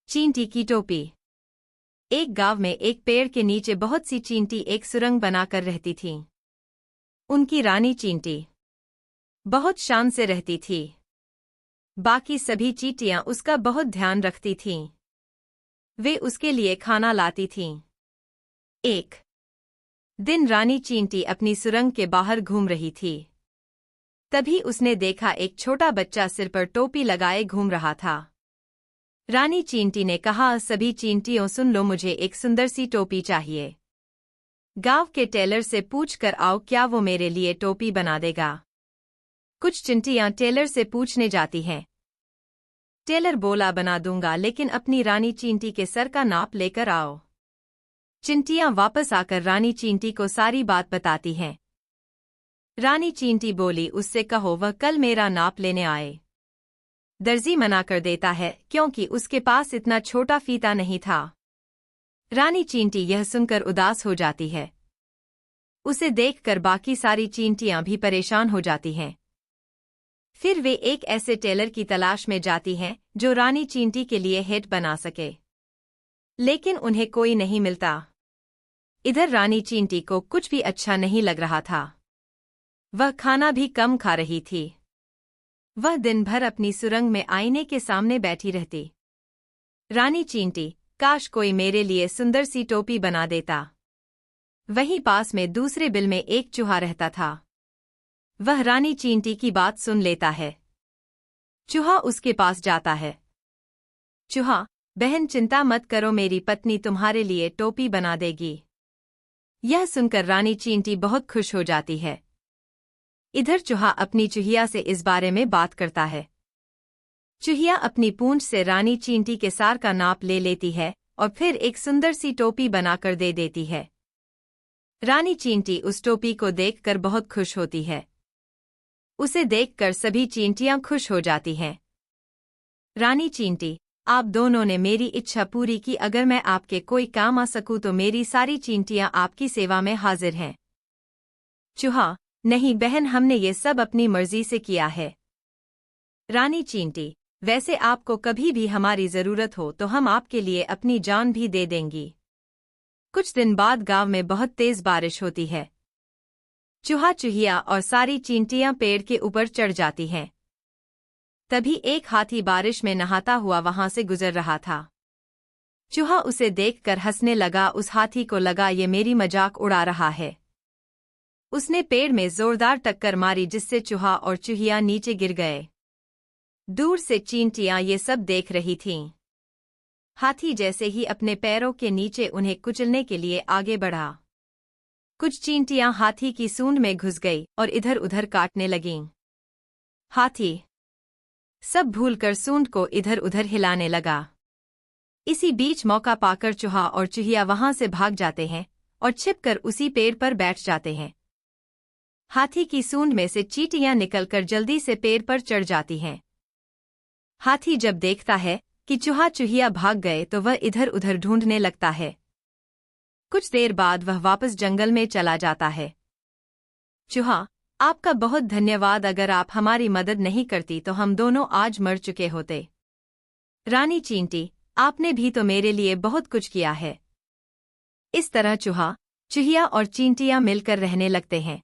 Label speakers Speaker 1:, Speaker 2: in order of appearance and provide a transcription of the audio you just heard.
Speaker 1: चींटी की टोपी। एक गांव में एक पेड़ के नीचे बहुत सी चींटी एक सुरंग बनाकर रहती थीं। उनकी रानी चींटी बहुत शान से रहती थी। बाकी सभी चींटियां उसका बहुत ध्यान रखती थीं। वे उसके लिए खाना लाती थीं। एक दिन रानी चींटी अपनी सुरंग के बाहर घूम रही थी। तभी उसने देखा एक छोटा बच्चा सिर पर टोपी लगाए घूम रहा था। रानी चींटी ने कहा, सभी चींटियों सुन लो, मुझे एक सुंदर सी टोपी चाहिए। गांव के टेलर से पूछ कर आओ, क्या वो मेरे लिए टोपी बना देगा। कुछ चींटियां टेलर से पूछने जाती हैं। टेलर बोला, बना दूंगा, लेकिन अपनी रानी चींटी के सर का नाप लेकर आओ। चींटियां वापस आकर रानी चींटी को सारी बात बताती हैं। रानी चींटी बोली, उससे कहो वह कल मेरा नाप लेने आए। दर्जी मना कर देता है क्योंकि उसके पास इतना छोटा फीता नहीं था। रानी चींटी यह सुनकर उदास हो जाती है। उसे देखकर बाकी सारी चींटियां भी परेशान हो जाती हैं। फिर वे एक ऐसे टेलर की तलाश में जाती हैं जो रानी चींटी के लिए हेट बना सके, लेकिन उन्हें कोई नहीं मिलता। इधर रानी चींटी को कुछ भी अच्छा नहीं लग रहा था। वह खाना भी कम खा रही थी। वह दिन भर अपनी सुरंग में आईने के सामने बैठी रहती। रानी चींटी, काश कोई मेरे लिए सुंदर सी टोपी बना देता। वहीं पास में दूसरे बिल में एक चूहा रहता था। वह रानी चींटी की बात सुन लेता है। चूहा उसके पास जाता है। चूहा, बहन चिंता मत करो, मेरी पत्नी तुम्हारे लिए टोपी बना देगी। यह सुनकर रानी चींटी बहुत खुश हो जाती है। इधर चूहा अपनी चूहिया से इस बारे में बात करता है। चूहिया अपनी पूंछ से रानी चींटी के सार का नाप ले लेती है और फिर एक सुंदर सी टोपी बनाकर दे देती है। रानी चींटी उस टोपी को देखकर बहुत खुश होती है। उसे देखकर सभी चींटियां खुश हो जाती हैं। रानी चींटी, आप दोनों ने मेरी इच्छा पूरी की। अगर मैं आपके कोई काम आ सकूं तो मेरी सारी चींटियां आपकी सेवा में हाजिर हैं। चूहा, नहीं बहन, हमने ये सब अपनी मर्जी से किया है। रानी चींटी, वैसे आपको कभी भी हमारी जरूरत हो तो हम आपके लिए अपनी जान भी दे देंगी। कुछ दिन बाद गांव में बहुत तेज बारिश होती है। चूहा, चूहिया और सारी चींटियां पेड़ के ऊपर चढ़ जाती हैं। तभी एक हाथी बारिश में नहाता हुआ वहां से गुजर रहा था। चूहा उसे देखकर हंसने लगा। उस हाथी को लगा ये मेरी मजाक उड़ा रहा है। उसने पेड़ में जोरदार टक्कर मारी जिससे चूहा और चूहिया नीचे गिर गए। दूर से चींटियां ये सब देख रही थीं। हाथी जैसे ही अपने पैरों के नीचे उन्हें कुचलने के लिए आगे बढ़ा। कुछ चींटियां हाथी की सूंड में घुस गई और इधर उधर काटने लगीं। हाथी सब भूलकर सूंड को इधर उधर हिलाने लगा। इसी बीच मौका पाकर चूहा और चूहिया वहां से भाग जाते हैं और छिपकर उसी पेड़ पर बैठ जाते हैं। हाथी की सूंड में से चींटियां निकलकर जल्दी से पेड़ पर चढ़ जाती हैं। हाथी जब देखता है कि चूहा चूहिया भाग गए तो वह इधर उधर ढूंढने लगता है। कुछ देर बाद वह वापस जंगल में चला जाता है। चूहा, आपका बहुत धन्यवाद, अगर आप हमारी मदद नहीं करती तो हम दोनों आज मर चुके होते। रानी चींटी, आपने भी तो मेरे लिए बहुत कुछ किया है। इस तरह चूहा, चूहिया और चींटियां मिलकर रहने लगते हैं।